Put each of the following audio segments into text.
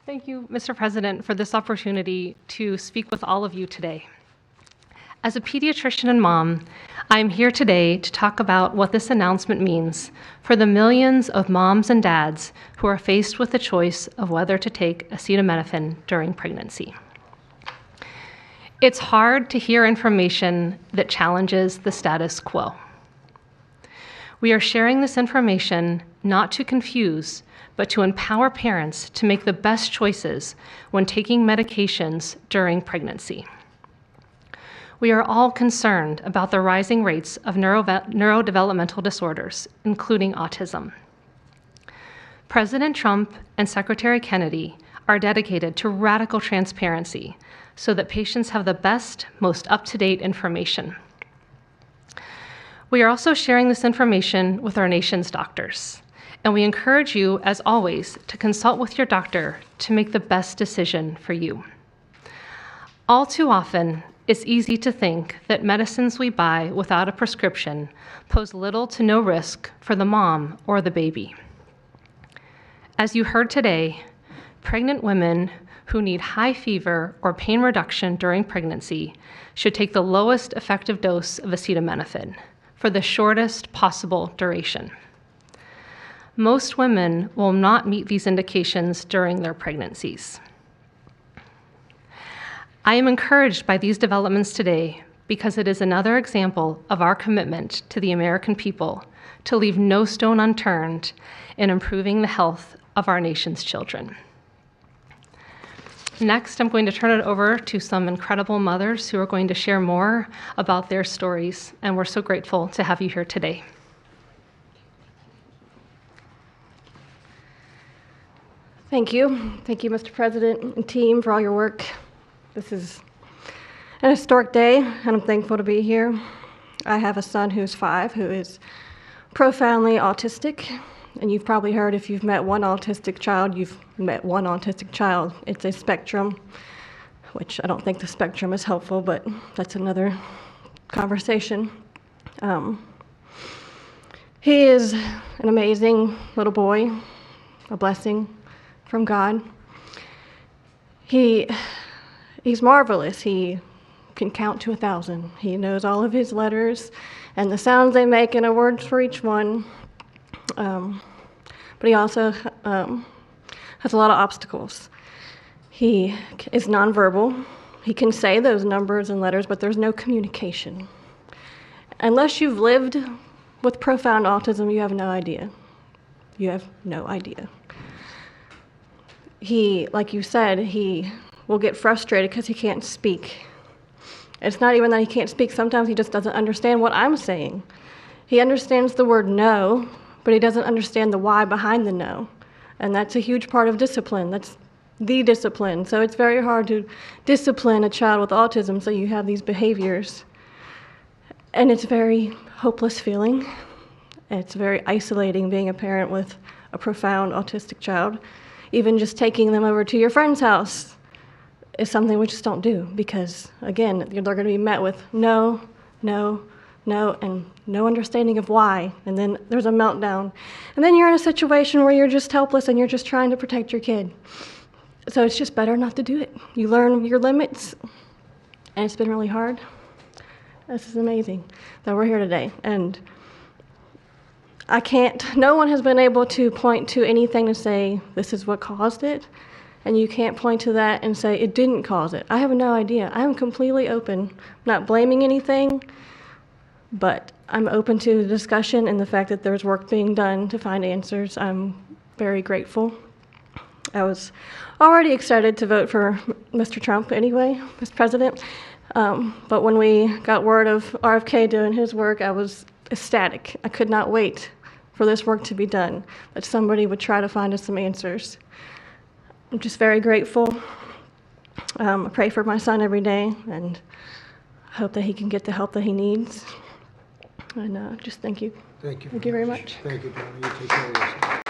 Thank you, Mr. President, for this opportunity to speak with all of you today. As a pediatrician and mom, I'm here today to talk about what this announcement means for the millions of moms and dads who are faced with the choice of whether to take acetaminophen during pregnancy. It's hard to hear information that challenges the status quo. We are sharing this information not to confuse, but to empower parents to make the best choices when taking medications during pregnancy. We are all concerned about the rising rates of neurodevelopmental disorders, including autism. President Trump and Secretary Kennedy are dedicated to radical transparency so that patients have the best, most up-to-date information. We are also sharing this information with our nation's doctors, and we encourage you, as always, to consult with your doctor to make the best decision for you. All too often, it's easy to think that medicines we buy without a prescription pose little to no risk for the mom or the baby. As you heard today, pregnant women who need high fever or pain reduction during pregnancy should take the lowest effective dose of acetaminophen for the shortest possible duration. Most women will not meet these indications during their pregnancies. I am encouraged by these developments today because it is another example of our commitment to the American people to leave no stone unturned in improving the health of our nation's children. Next, I'm going to turn it over to some incredible mothers who are going to share more about their stories, and we're so grateful to have you here today. Thank you. Thank you, Mr. President and team, for all your work. This is an historic day, and I'm thankful to be here. I have a son who's 5 who is profoundly autistic, and you've probably heard if you've met one autistic child, you've met one autistic child. It's a spectrum, which I don't think the spectrum is helpful, but that's another conversation. He is an amazing little boy, a blessing from God. He's marvelous. He can count to 1,000. He knows all of his letters and the sounds they make and a word for each one. But he also has a lot of obstacles. He is nonverbal. He can say those numbers and letters, but there's no communication. Unless you've lived with profound autism, you have no idea. You have no idea. He, like you said, he will get frustrated because he can't speak. It's not even that he can't speak. Sometimes he just doesn't understand what I'm saying. He understands the word no, but he doesn't understand the why behind the no. And that's a huge part of discipline. That's the discipline. So it's very hard to discipline a child with autism so you have these behaviors. And it's a very hopeless feeling. It's very isolating being a parent with a profound autistic child. Even just taking them over to your friend's house is something we just don't do because, again, they're going to be met with no, no, no, and no understanding of why. And then there's a meltdown. And then you're in a situation where you're just helpless and you're just trying to protect your kid. So it's just better not to do it. You learn your limits, and it's been really hard. This is amazing that we're here today. And no one has been able to point to anything to say this is what caused it, and you can't point to that and say it didn't cause it. I have no idea. I'm completely open. I'm not blaming anything, but I'm open to the discussion and the fact that there's work being done to find answers. I'm very grateful. I was already excited to vote for Mr. Trump anyway, Mr. President, but when we got word of RFK doing his work, I was ecstatic. I could not wait for this work to be done, that somebody would try to find us some answers. I'm just very grateful. I pray for my son every day and hope that he can get the help that he needs. And just thank you. Thank you. Thank you very much. Thank you, Donna. You take care of yourself.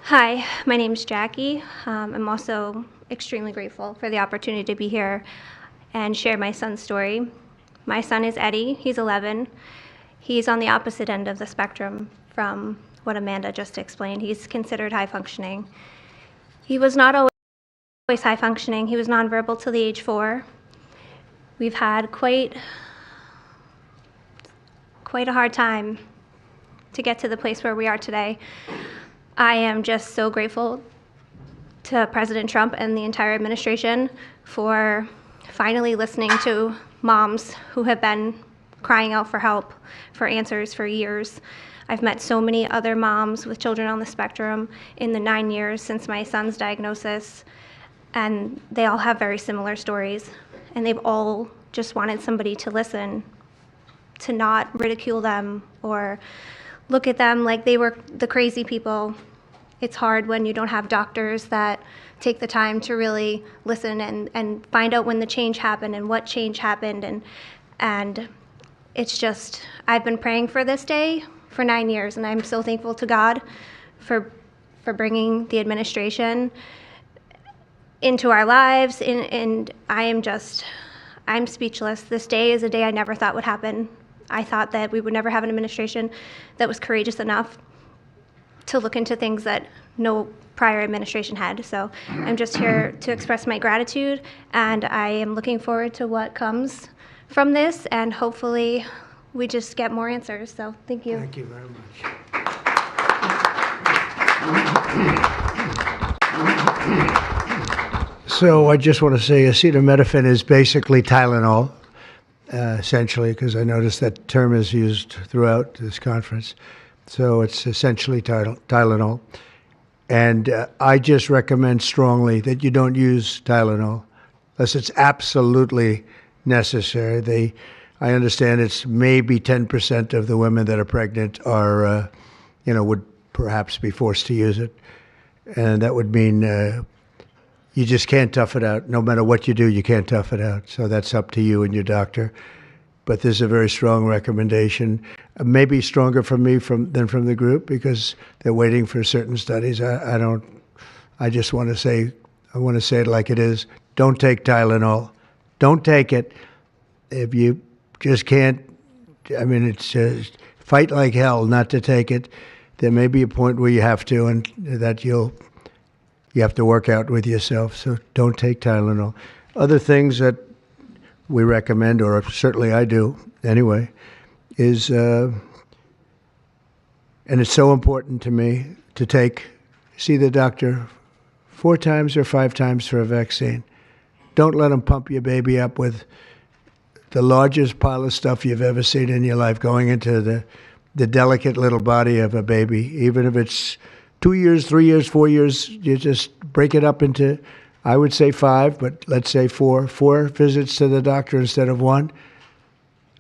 Hi, my name's Jackie. I'm also extremely grateful for the opportunity to be here and share my son's story. My son is Eddie. He's 11. He's on the opposite end of the spectrum from what Amanda just explained. He's considered high functioning. He was not always high functioning. He was nonverbal till the age 4. We've had quite a hard time to get to the place where we are today. I am just so grateful to President Trump and the entire administration for finally listening to moms who have been crying out for help, for answers for years. I've met so many other moms with children on the spectrum in the 9 years since my son's diagnosis, and they all have very similar stories, and they've all just wanted somebody to listen, to not ridicule them or look at them like they were the crazy people. It's hard when you don't have doctors that take the time to really listen and find out when the change happened and what change happened. And it's just, I've been praying for this day for 9 years, and I'm so thankful to God for bringing the administration into our lives. And I'm speechless. This day is a day I never thought would happen. I thought that we would never have an administration that was courageous enough to look into things that no prior administration had. So I'm just here to express my gratitude, and I am looking forward to what comes from this, and hopefully we just get more answers. So thank you. Thank you very much. So I just want to say acetaminophen is basically Tylenol, essentially, because I noticed that term is used throughout this conference. So it's essentially Tylenol. And I just recommend strongly that you don't use Tylenol unless it's absolutely necessary. I understand it's maybe 10% of the women that are pregnant are, would perhaps be forced to use it. And that would mean you just can't tough it out. No matter what you do, you can't tough it out. So that's up to you and your doctor. But there's a very strong recommendation, maybe stronger from me than from the group, because they're waiting for certain studies. I just want to say, I want to say it like it is. Don't take Tylenol. Don't take it. If you just can't, it's just fight like hell not to take it. There may be a point where you have to, and that you have to work out with yourself. So don't take Tylenol. Other things that we recommend, or certainly I do anyway, is, and it's so important to me to see the doctor 4 times or 5 times for a vaccine. Don't let them pump your baby up with the largest pile of stuff you've ever seen in your life going into the delicate little body of a baby. Even if it's 2 years, 3 years, 4 years, you just break it up into, I would say 5, but let's say 4 visits to the doctor instead of 1.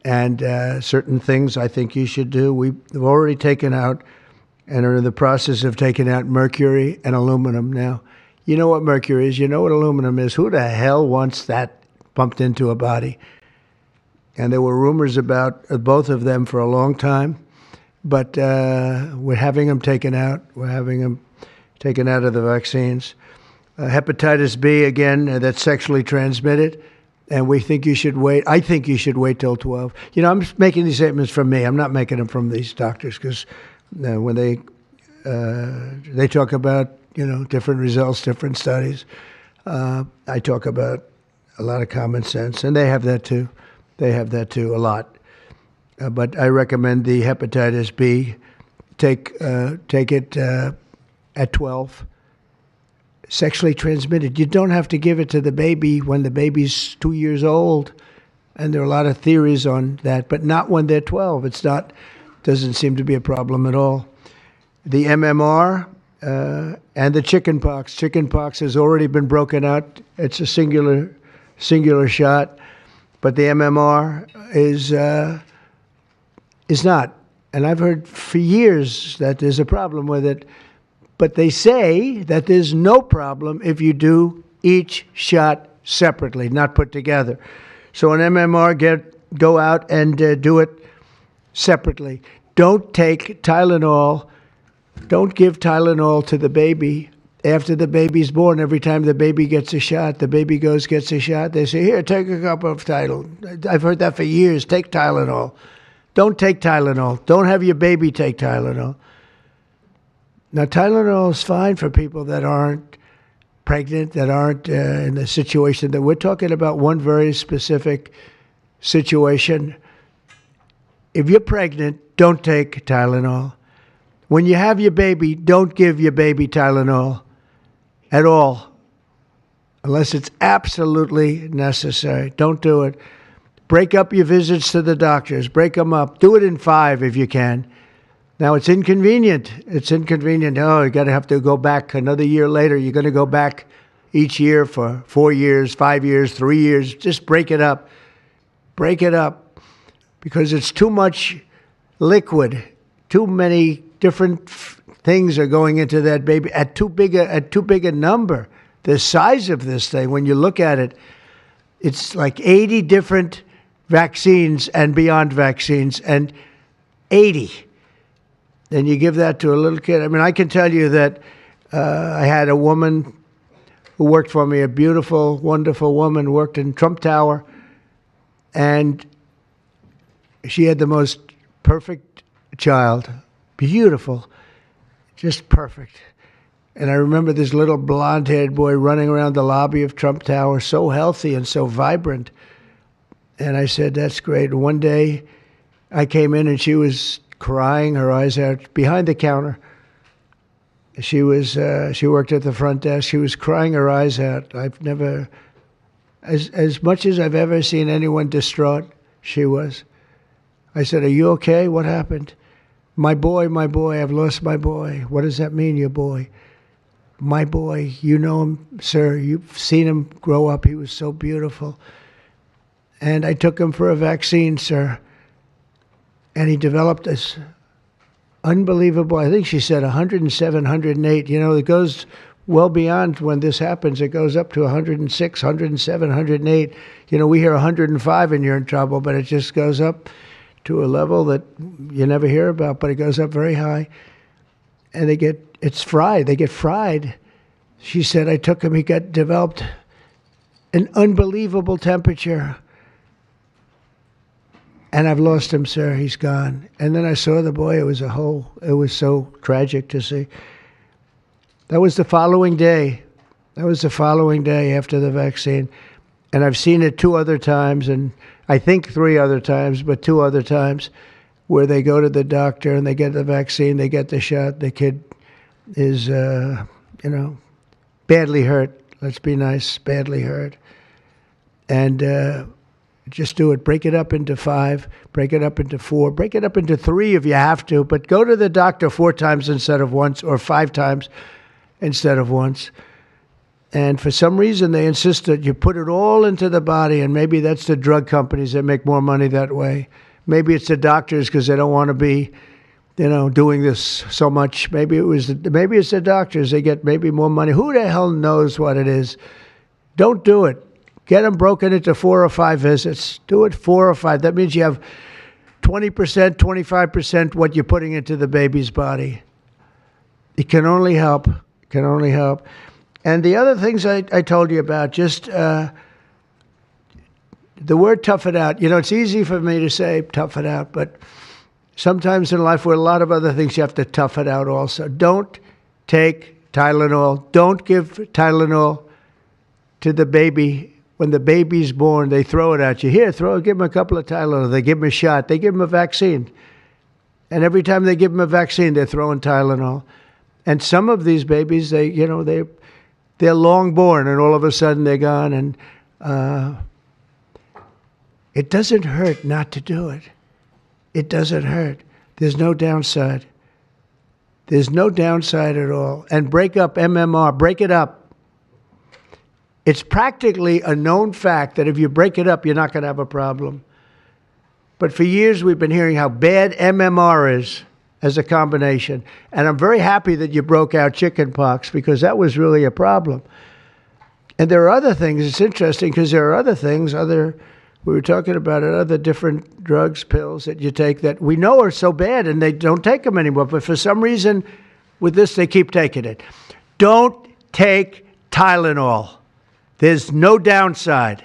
And certain things I think you should do. We've already taken out and are in the process of taking out mercury and aluminum now. You know what mercury is. You know what aluminum is. Who the hell wants that pumped into a body? And there were rumors about both of them for a long time. But we're having them taken out. We're having them taken out of the vaccines. Hepatitis B, again, that's sexually transmitted. And we think you should wait. I think you should wait till 12. I'm making these statements from me. I'm not making them from these doctors, because when they talk about, different results, different studies, I talk about a lot of common sense. And they have that too. They have that too, a lot. But I recommend the hepatitis B. Take it at 12. Sexually transmitted. You don't have to give it to the baby when the baby's 2 years old. And there are a lot of theories on that, but not when they're 12. Doesn't seem to be a problem at all. The MMR and the chickenpox. Chickenpox has already been broken out. It's a singular shot. But the MMR is not. And I've heard for years that there's a problem with it. But they say that there's no problem if you do each shot separately, not put together. So an MMR, go out and do it separately. Don't take Tylenol. Don't give Tylenol to the baby after the baby's born. Every time the baby gets a shot, the baby gets a shot. They say, here, take a cup of Tylenol. I've heard that for years. Take Tylenol. Don't take Tylenol. Don't have your baby take Tylenol. Now, Tylenol is fine for people that aren't pregnant, that aren't in the situation that we're talking about. One very specific situation. If you're pregnant, don't take Tylenol. When you have your baby, don't give your baby Tylenol at all, unless it's absolutely necessary. Don't do it. Break up your visits to the doctors. Break them up. Do it in 5 if you can. Now, it's inconvenient. It's inconvenient. Oh, you got to have to go back another year later. You're going to go back each year for 4 years, 5 years, 3 years. Just break it up. Break it up, because it's too much liquid. Too many different things are going into that baby at too big a number. The size of this thing, when you look at it, it's like 80 different vaccines and beyond vaccines, and 80. Then you give that to a little kid. I mean, I can tell you that I had a woman who worked for me, a beautiful, wonderful woman, worked in Trump Tower, and she had the most perfect child. Beautiful, just perfect. And I remember this little blonde-haired boy running around the lobby of Trump Tower, so healthy and so vibrant. And I said, that's great. One day I came in and she was crying her eyes out behind the counter. She worked at the front desk. She was crying her eyes out. I've never, as much as I've ever seen anyone distraught, she was. I said, are you okay? What happened? My boy, I've lost my boy. What does that mean, your boy? My boy, you know him, sir. You've seen him grow up. He was so beautiful. And I took him for a vaccine, sir. And he developed this unbelievable, I think she said 107, 108. You know, it goes well beyond when this happens. It goes up to 106, 107, 108. You know, we hear 105 and you're in trouble, but it just goes up to a level that you never hear about, but it goes up very high. And it's fried. They get fried. She said, I took him, he developed an unbelievable temperature. And I've lost him, sir. He's gone. And then I saw the boy. It was so tragic to see. That was the following day. That was the following day after the vaccine. And I've seen it 2 other times, and I think 3 other times, but 2 other times, where they go to the doctor and they get the vaccine, they get the shot. The kid is, badly hurt. Let's be nice, badly hurt. And just do it. Break it up into 5, break it up into 4, break it up into 3 if you have to, but go to the doctor 4 times instead of once, or 5 times instead of once. And for some reason, they insist that you put it all into the body, and maybe that's the drug companies that make more money that way. Maybe it's the doctors because they don't want to be, doing this so much. Maybe it's the doctors. They get maybe more money. Who the hell knows what it is? Don't do it. Get them broken into 4 or 5 visits. Do it 4 or 5. That means you have 20%, 25% what you're putting into the baby's body. It can only help. It can only help. And the other things I told you about, just the word tough it out. It's easy for me to say tough it out, but sometimes in life with a lot of other things, you have to tough it out also. Don't take Tylenol. Don't give Tylenol to the baby. When the baby's born, they throw it at you. Here, give him a couple of Tylenol. They give him a shot. They give him a vaccine. And every time they give him a vaccine, they're throwing Tylenol. And some of these babies, they're long born, and all of a sudden they're gone. And it doesn't hurt not to do it. It doesn't hurt. There's no downside. There's no downside at all. And break up MMR. Break it up. It's practically a known fact that if you break it up, you're not going to have a problem. But for years, we've been hearing how bad MMR is as a combination. And I'm very happy that you broke out chickenpox, because that was really a problem. And there are other things. It's interesting because there are other things, we were talking about it, other different drugs, pills that you take that we know are so bad and they don't take them anymore. But for some reason, with this, they keep taking it. Don't take Tylenol. There's no downside.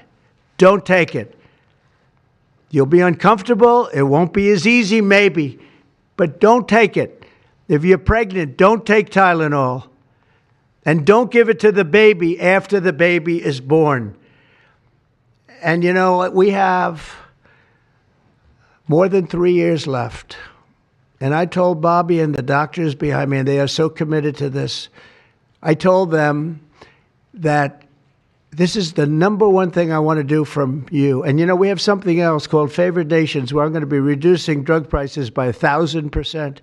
Don't take it. You'll be uncomfortable. It won't be as easy, maybe, but don't take it. If you're pregnant, don't take Tylenol. And don't give it to the baby after the baby is born. And you know, we have more than 3 years left. And I told Bobby and the doctors behind me, and they are so committed to this, I told them that this is the number one thing I want to do from you. And you know, we have something else called Favored Nations, where I'm going to be reducing drug prices by 1,000%,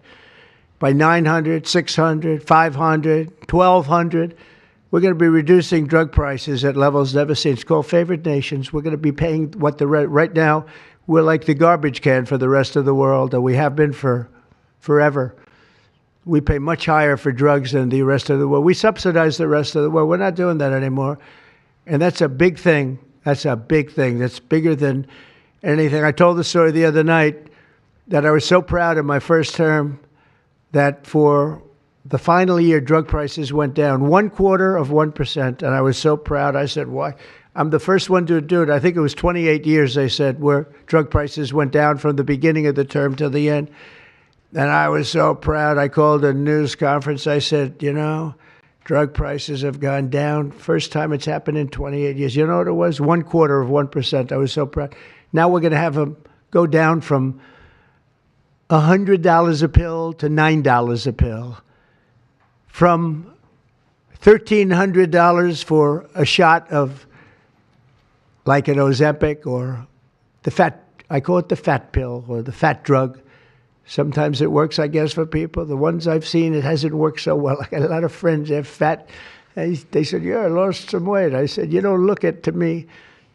by 900, 600, 500, 1,200. We're going to be reducing drug prices at levels never seen. It's called Favored Nations. We're going to be paying what right now, we're like the garbage can for the rest of the world, and we have been for forever. We pay much higher for drugs than the rest of the world. We subsidize the rest of the world. We're not doing that anymore. And that's a big thing. That's a big thing. That's bigger than anything. I told the story the other night that I was so proud in my first term that for the final year, drug prices went down 0.25%. And I was so proud. I said, why? I'm the first one to do it. I think it was 28 years, they said, where drug prices went down from the beginning of the term to the end. And I was so proud. I called a news conference. I said, you know, drug prices have gone down. First time it's happened in 28 years. You know what it was? 0.25%. I was so proud. Now we're going to have them go down from $100 a pill to $9 a pill. From $1,300 for a shot of like an Ozempic or I call it the fat pill or the fat drug. Sometimes it works, I guess, for people. The ones I've seen, it hasn't worked so well. I got a lot of friends, they're fat. They said, yeah, I lost some weight. I said, you don't look it to me.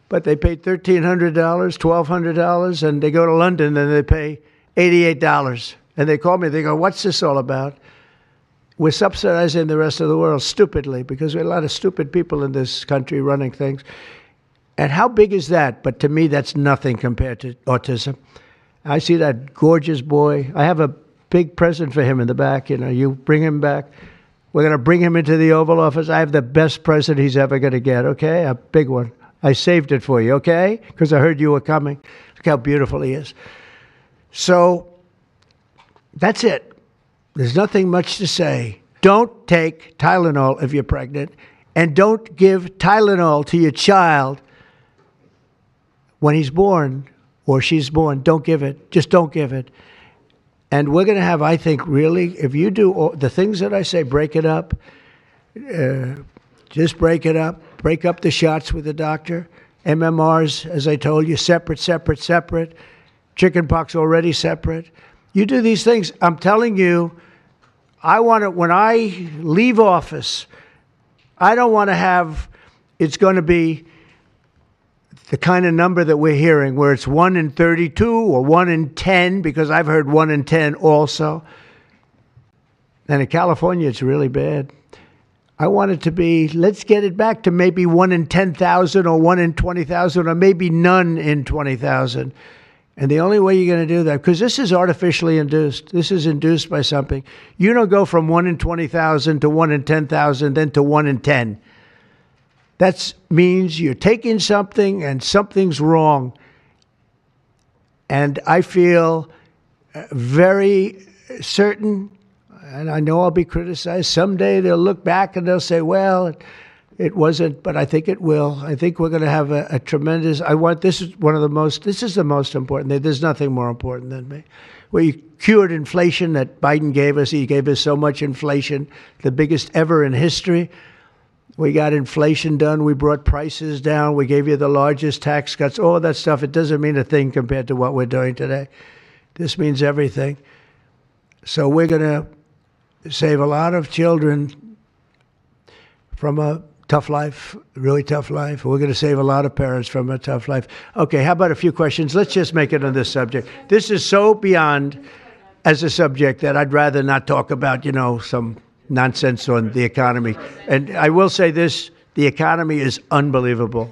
But they paid $1,300, $1,200, and they go to London and they pay $88. And they call me, they go, what's this all about? We're subsidizing the rest of the world stupidly because we have a lot of stupid people in this country running things. And how big is that? But to me, that's nothing compared to autism. I see that gorgeous boy. I have a big present for him in the back. You know, you bring him back. We're going to bring him into the Oval Office. I have the best present he's ever going to get, okay? A big one. I saved it for you, okay? Because I heard you were coming. Look how beautiful he is. So that's it. There's nothing much to say. Don't take Tylenol if you're pregnant, and don't give Tylenol to your child when he's born or she's born. Don't give it. Just don't give it. And we're going to have, I think, really, if you do all the things that I say, break it up. Just break it up. Break up the shots with the doctor. MMRs, as I told you, separate. Chickenpox already separate. You do these things. I'm telling you, I want to, when I leave office, I don't want to have, it's going to be the kind of number that we're hearing where it's 1 in 32 or 1 in 10, because I've heard 1 in 10 also. And in California, it's really bad. I want it to be, let's get it back to maybe 1 in 10,000 or 1 in 20,000 or maybe none in 20,000. And the only way you're going to do that, because this is artificially induced. This is induced by something. You don't go from 1 in 20,000 to 1 in 10,000, then to 1 in 10. That means you're taking something and something's wrong. And I feel very certain, and I know I'll be criticized. Someday they'll look back and they'll say, well, it wasn't, but I think it will. I think we're going to have a tremendous, this is the most important. There's nothing more important than me. We cured inflation that Biden gave us. He gave us so much inflation, the biggest ever in history. We got inflation done. We brought prices down. We gave you the largest tax cuts, all that stuff. It doesn't mean a thing compared to what we're doing today. This means everything. So we're going to save a lot of children from a tough life, really tough life. We're going to save a lot of parents from a tough life. Okay, how about a few questions? Let's just make it on this subject. This is so beyond as a subject that I'd rather not talk about, some nonsense on the economy. And I will say this, the economy is unbelievable.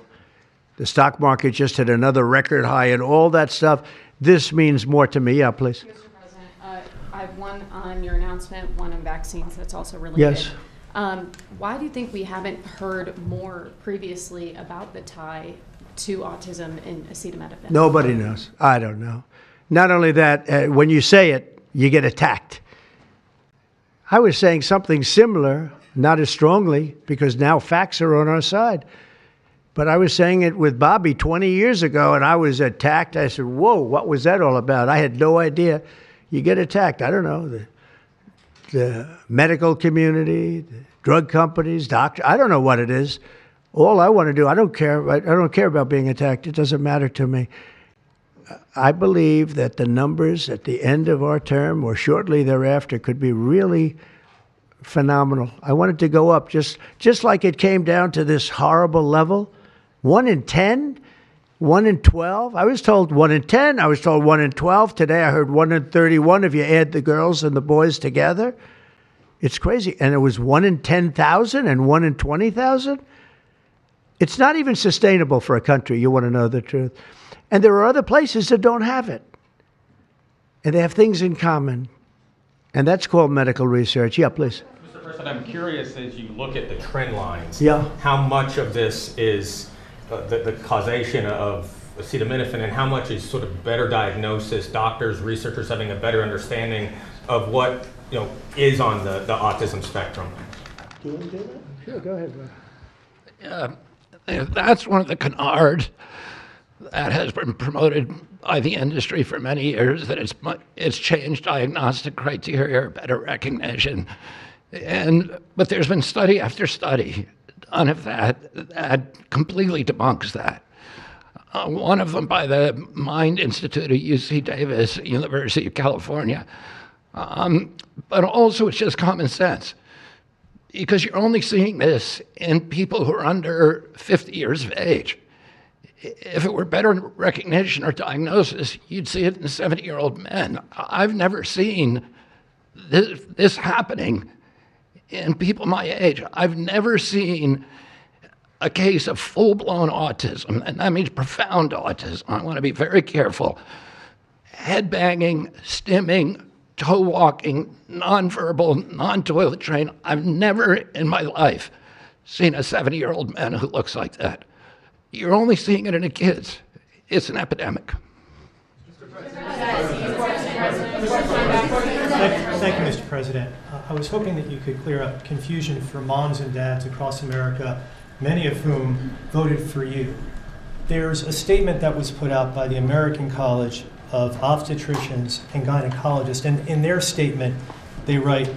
The stock market just hit another record high and all that stuff. This means more to me. Yeah, please. Mr. President, I have one on your announcement, one on vaccines that's also related. Yes. Why do you think we haven't heard more previously about the tie to autism in acetaminophen? Nobody knows. I don't know. Not only that, when you say it, you get attacked. I was saying something similar, not as strongly, because now facts are on our side. But I was saying it with Bobby 20 years ago, and I was attacked. I said, whoa, what was that all about? I had no idea. You get attacked. I don't know. The medical community, the drug companies, doctors. I don't know what it is. All I want to do, I don't care. I don't care about being attacked. It doesn't matter to me. I believe that the numbers at the end of our term or shortly thereafter could be really phenomenal. I want it to go up just like it came down to this horrible level. 1 in 10, 1 in 12. I was told 1 in 10. I was told 1 in 12. Today I heard 1 in 31 if you add the girls and the boys together. It's crazy. And it was 1 in 10,000 and 1 in 20,000. It's not even sustainable for a country, you want to know the truth. And there are other places that don't have it. And they have things in common. And that's called medical research. Yeah, please. Mr. President, I'm curious as you look at the trend lines, Yeah. how much of this is the causation of acetaminophen and how much is sort of better diagnosis, doctors, researchers having a better understanding of what is on the autism spectrum? Do you want to do that? Sure, go ahead, Rob. That's one of the canards that has been promoted by the industry for many years, that it's changed diagnostic criteria, better recognition. But there's been study after study done of that completely debunks that. One of them by the Mind Institute at UC Davis, University of California. But also it's just common sense, because you're only seeing this in people who are under 50 years of age. If it were better recognition or diagnosis, you'd see it in 70-year-old men. I've never seen this happening in people my age. I've never seen a case of full-blown autism, and that means profound autism. I want to be very careful. Head banging, stimming, toe walking, nonverbal, non-toilet trained. I've never in my life seen a 70-year-old man who looks like that. You're only seeing it in the kids. It's an epidemic. Thank you, Mr. President. I was hoping that you could clear up confusion for moms and dads across America, many of whom voted for you. There's a statement that was put out by the American College of Obstetricians and Gynecologists, and in their statement, they write,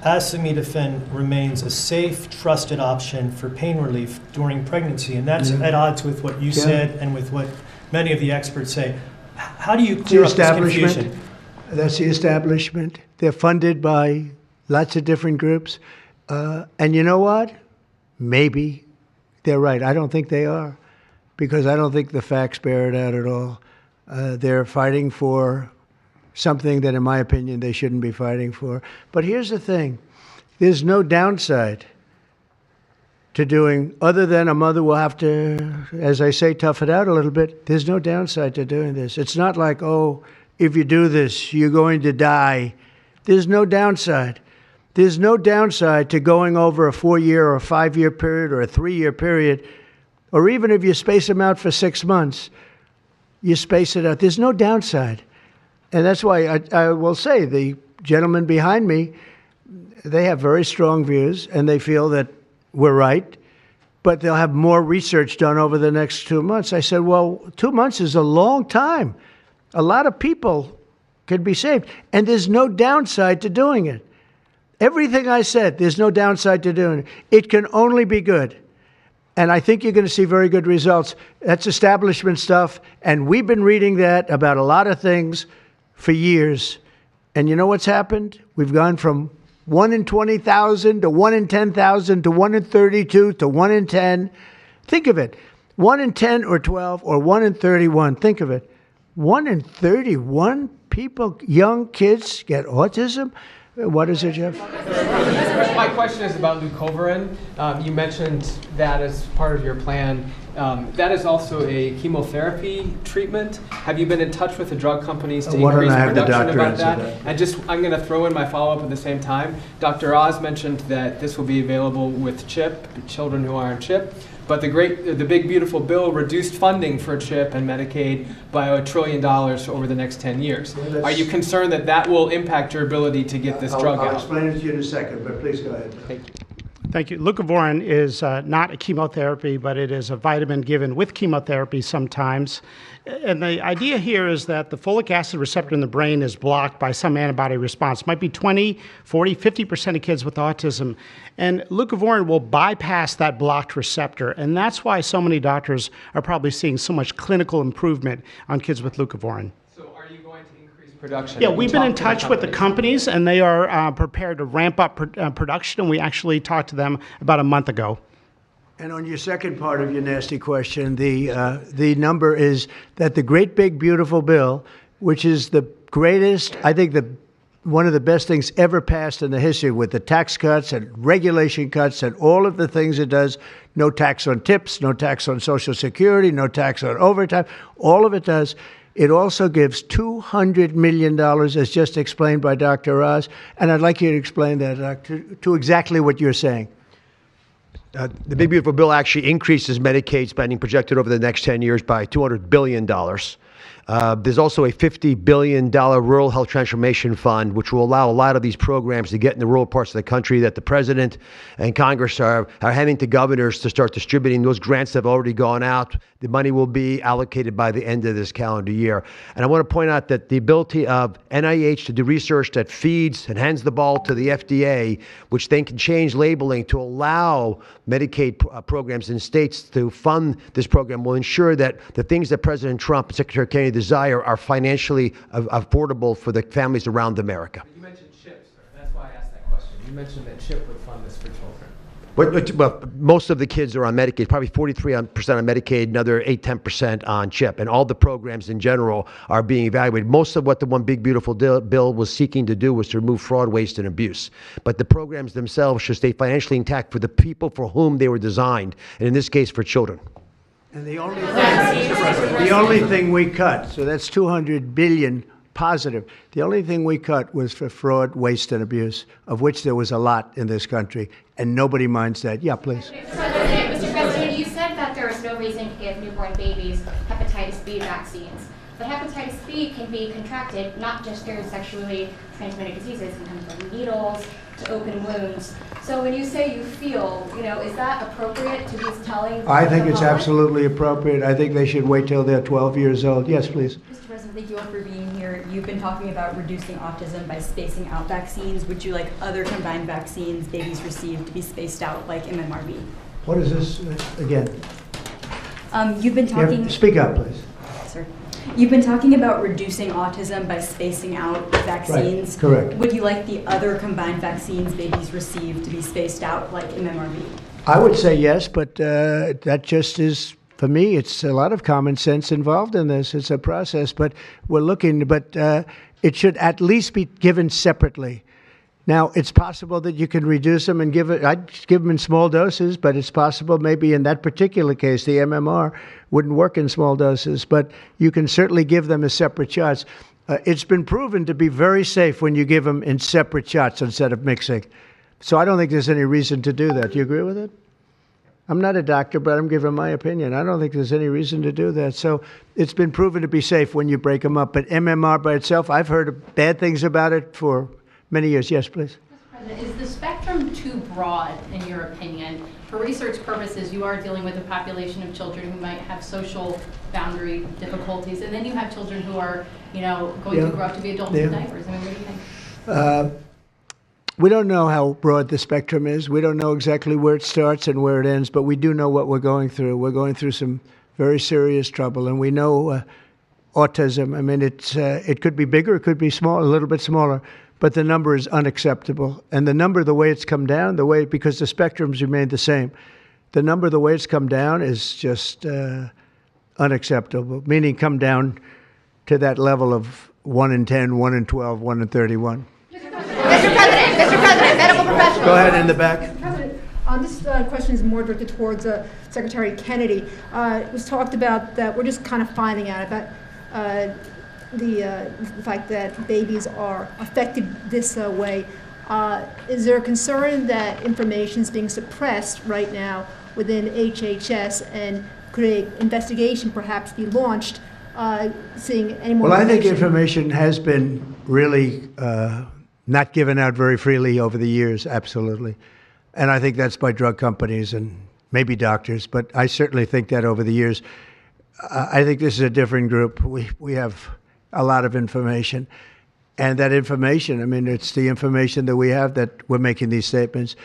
acetaminophen remains a safe, trusted option for pain relief during pregnancy, and that's at odds with what you said and with what many of the experts say. How do you clear up this confusion? That's the establishment. They're funded by lots of different groups. And you know what? Maybe they're right. I don't think they are, because I don't think the facts bear it out at all. They're fighting for something that, in my opinion, they shouldn't be fighting for. But here's the thing. There's no downside to doing, other than a mother will have to, as I say, tough it out a little bit. There's no downside to doing this. It's not like, oh, if you do this, you're going to die. There's no downside. There's no downside to going over a 4-year or a 5-year period or a 3-year period, or even if you space them out for 6 months, you space it out. There's no downside. And that's why I will say the gentlemen behind me, they have very strong views, and they feel that we're right, but they'll have more research done over the next 2 months. I said, well, 2 months is a long time. A lot of people could be saved, and there's no downside to doing it. Everything I said, there's no downside to doing it. It can only be good. And I think you're going to see very good results. That's establishment stuff, and we've been reading that about a lot of things for years. And you know what's happened? We've gone from 1 in 20,000 to 1 in 10,000 to 1 in 32 to 1 in 10. Think of it. 1 in 10 or 12 or 1 in 31. Think of it. 1 in 31 people, young kids, get autism? What is it, Jeff? My question is about leucovorin. You mentioned that as part of your plan. That is also a chemotherapy treatment. Have you been in touch with the drug companies to increase production about that? And I'm going to throw in my follow-up at the same time. Dr. Oz mentioned that this will be available with CHIP, children who are on CHIP. But the big beautiful bill reduced funding for CHIP and Medicaid by $1 trillion over the next 10 years. Yeah, Are you concerned that that will impact your ability to get this drug I'll out? explain it to you in a second, but please go ahead. Thank you. Thank you. Leucovorin is not a chemotherapy, but it is a vitamin given with chemotherapy sometimes. And the idea here is that the folic acid receptor in the brain is blocked by some antibody response. It might be 20, 40, 50% of kids with autism. And leucovorin will bypass that blocked receptor. And that's why so many doctors are probably seeing so much clinical improvement on kids with leucovorin. Production. Yeah, we've been in touch with the companies, and they are prepared to ramp up production, and we actually talked to them about a month ago. And on your second part of your nasty question, the number is that the great big beautiful bill, which is the greatest, I think one of the best things ever passed in the history, with the tax cuts and regulation cuts and all of the things it does, no tax on tips, no tax on Social Security, no tax on overtime, all of it does. It also gives $200 million, as just explained by Dr. Oz, and I'd like you to explain that to exactly what you're saying. The Big Beautiful Bill actually increases Medicaid spending projected over the next 10 years by $200 billion. There's also a $50 billion Rural Health Transformation Fund, which will allow a lot of these programs to get in the rural parts of the country that the President and Congress are handing to governors to start distributing. Those grants have already gone out. The money will be allocated by the end of this calendar year. And I want to point out that the ability of NIH to do research that feeds and hands the ball to the FDA, which then can change labeling to allow Medicaid programs in states to fund this program, will ensure that the things that President Trump and Secretary Kennedy desire are financially affordable for the families around America. You mentioned CHIP, sir. That's why I asked that question. You mentioned that CHIP would fund this for children. Well, most of the kids are on Medicaid, probably 43% on Medicaid, another 8-10% on CHIP. And all the programs in general are being evaluated. Most of what the One Big Beautiful Bill was seeking to do was to remove fraud, waste, and abuse. But the programs themselves should stay financially intact for the people for whom they were designed, and in this case, for children. And the only thing we cut, so that's $200 billion positive. The only thing we cut was for fraud, waste, and abuse, of which there was a lot in this country, and nobody minds that. Yeah, please. Mr. President, you said that there is no reason to give newborn babies hepatitis B vaccines. But hepatitis B can be contracted not just through sexually transmitted diseases, it can come from needles to open wounds. So when you say you feel, is that appropriate to be telling? I think it's absolutely appropriate. I think they should wait till they're 12 years old. Yes, please. Mr. President, thank you all for being here. You've been talking about reducing autism by spacing out vaccines. Would you like other combined vaccines babies receive to be spaced out, like MMRV? What is this again? You've been talking. Speak up, please. Sir. You've been talking about reducing autism by spacing out vaccines. Right. Correct. Would you like the other combined vaccines babies receive to be spaced out, like MMRV? I would say yes, but that just is, for me, it's a lot of common sense involved in this. It's a process, but we're looking, but it should at least be given separately. Now, it's possible that you can reduce them and I'd give them in small doses, but it's possible maybe in that particular case, the MMR wouldn't work in small doses, but you can certainly give them as separate shots. It's been proven to be very safe when you give them in separate shots instead of mixing. So I don't think there's any reason to do that. Do you agree with it? I'm not a doctor, but I'm giving my opinion. I don't think there's any reason to do that. So it's been proven to be safe when you break them up. But MMR by itself, I've heard bad things about it for many years. Yes, please. Mr. President, is the spectrum too broad, in your opinion? For research purposes, you are dealing with a population of children who might have social boundary difficulties, and then you have children who are, going to grow up to be adults in diapers. I mean, what do you think? We don't know how broad the spectrum is. We don't know exactly where it starts and where it ends, but we do know what we're going through. We're going through some very serious trouble, and we know autism. I mean, it could be bigger, it could be small, a little bit smaller, but the number is unacceptable. And the number, the way it's come down, because the spectrums remain the same, the number, the way it's come down is just unacceptable, meaning come down to that level of 1 in 10, 1 in 12, 1 in 31. Mr. President, medical professionals. Go ahead in the back. Mr. President, this question is more directed towards Secretary Kennedy. It was talked about that we're just kind of finding out about the fact that babies are affected this way. Is there a concern that information is being suppressed right now within HHS, and could an investigation perhaps be launched, seeing any more Well, I think information has been really not given out very freely over the years, absolutely. And I think that's by drug companies and maybe doctors, but I certainly think that over the years. I think this is a different group. We have a lot of information. And that information, I mean, it's the information that we have that we're making these statements.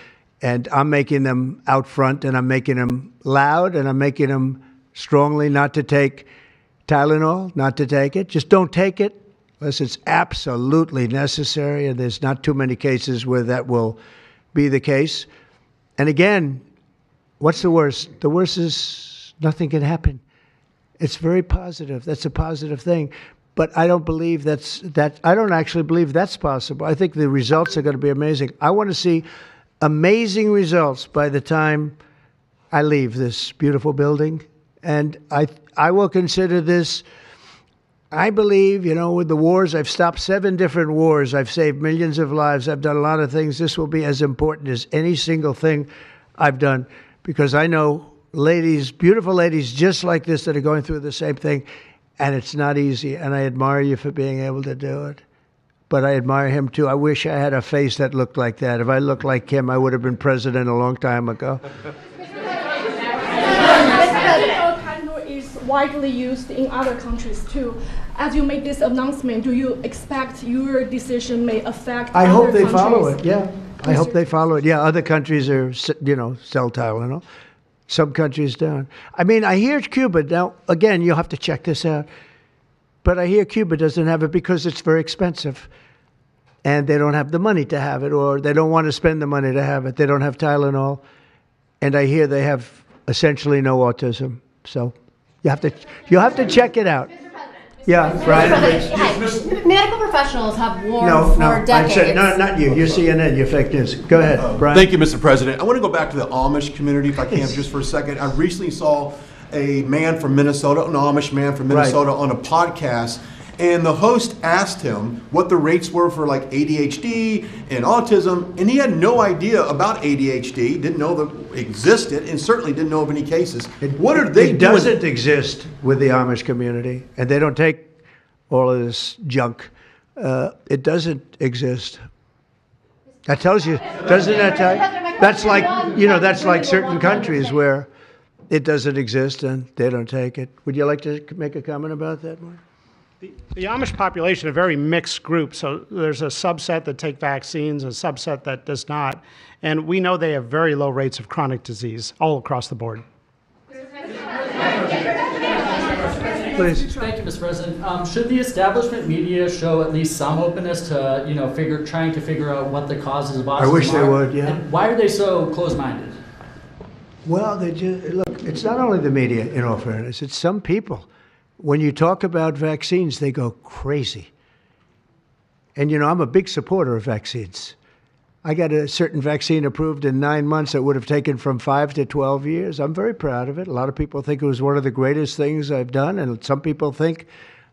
And I'm making them out front, and I'm making them loud, and I'm making them strongly not to take Tylenol, not to take it. Just don't take it unless it's absolutely necessary, and there's not too many cases where that will be the case. And again, what's the worst? The worst is nothing can happen. It's very positive. That's a positive thing. But I don't believe I don't actually believe that's possible. I think the results are going to be amazing. I want to see amazing results by the time I leave this beautiful building. And I will consider this, I believe, with the wars, I've stopped 7 different wars. I've saved millions of lives. I've done a lot of things. This will be as important as any single thing I've done, because I know ladies, beautiful ladies just like this that are going through the same thing. And it's not easy, and I admire you for being able to do it. But I admire him, too. I wish I had a face that looked like that. If I looked like him, I would have been president a long time ago. Tylenol is widely used in other countries, too. As you make this announcement, do you expect your decision may affect I other hope they countries? follow it, yeah. I hope they follow it. Yeah, other countries are, sell Tylenol. Some countries don't. I mean, I hear Cuba, now, again, you'll have to check this out, but I hear Cuba doesn't have it because it's very expensive, and they don't have the money to have it, or they don't want to spend the money to have it. They don't have Tylenol, and I hear they have essentially no autism. So you'll have to check it out. Yeah, Brian. Medical professionals have warned for decades. I said, no, not you. You're CNN. You're fake news. Go ahead, Brian. Thank you, Mr. President. I want to go back to the Amish community, if I can, just for a second. I recently saw a man from Minnesota, an Amish man from Minnesota, on a podcast, and the host asked him what the rates were for like ADHD and autism, and he had no idea about ADHD, didn't know that it existed, and certainly didn't know of any cases. What are they doing? It doesn't exist with the Amish community, and they don't take all of this junk. It doesn't exist. That tells you, doesn't that tell you? That's like, that's like certain countries where it doesn't exist and they don't take it. Would you like to make a comment about that, Mark? The Amish population, a very mixed group, so there's a subset that take vaccines, a subset that does not, and we know they have very low rates of chronic disease all across the board. Please. Thank you, Mr. President. Should the establishment media show at least some openness to, trying to figure out what the causes of autism are? I wish they would, yeah. And why are they so closed-minded? Well, look, it's not only the media, in all fairness, it's some people. When you talk about vaccines, they go crazy. And, I'm a big supporter of vaccines. I got a certain vaccine approved in 9 months that would have taken from 5 to 12 years. I'm very proud of it. A lot of people think it was one of the greatest things I've done, and some people think,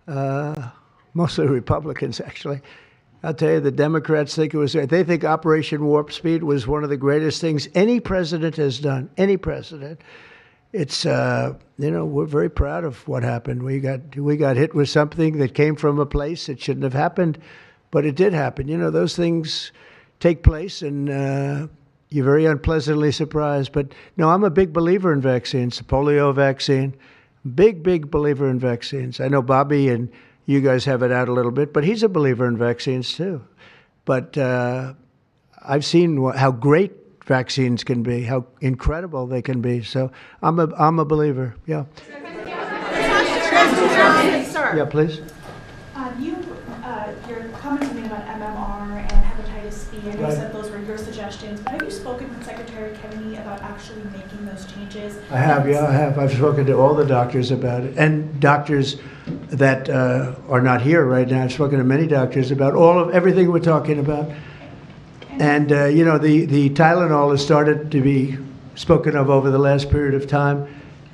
mostly Republicans, actually. I'll tell you, the Democrats think it was, they think Operation Warp Speed was one of the greatest things any president has done, any president. It's, we're very proud of what happened. We got hit with something that came from a place that shouldn't have happened, but it did happen. Those things take place, and you're very unpleasantly surprised. But no, I'm a big believer in vaccines. The polio vaccine, big believer in vaccines. I know Bobby and you guys have it out a little bit, but he's a believer in vaccines too. But I've seen how great vaccines can be, how incredible they can be. So I'm a believer. Yeah. Yeah, please. Your comments made about MMR and hepatitis B, I know you said those were your suggestions, but have you spoken with Secretary Kennedy about actually making those changes? I have, yeah, I have. I've spoken to all the doctors about it, and doctors that are not here right now. I've spoken to many doctors about everything we're talking about. And, the Tylenol has started to be spoken of over the last period of time,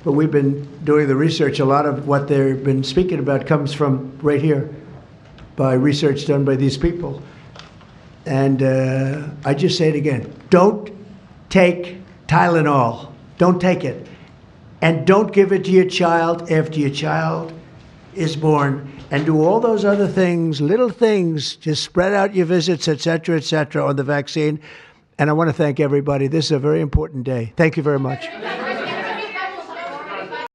but we've been doing the research. A lot of what they've been speaking about comes from right here, by research done by these people. And I just say it again, don't take Tylenol. don't take it. And don't give it to your child after your child is born. And do all those other things, little things, just spread out your visits, et cetera, on the vaccine. And I want to thank everybody. This is a very important day. Thank you very much.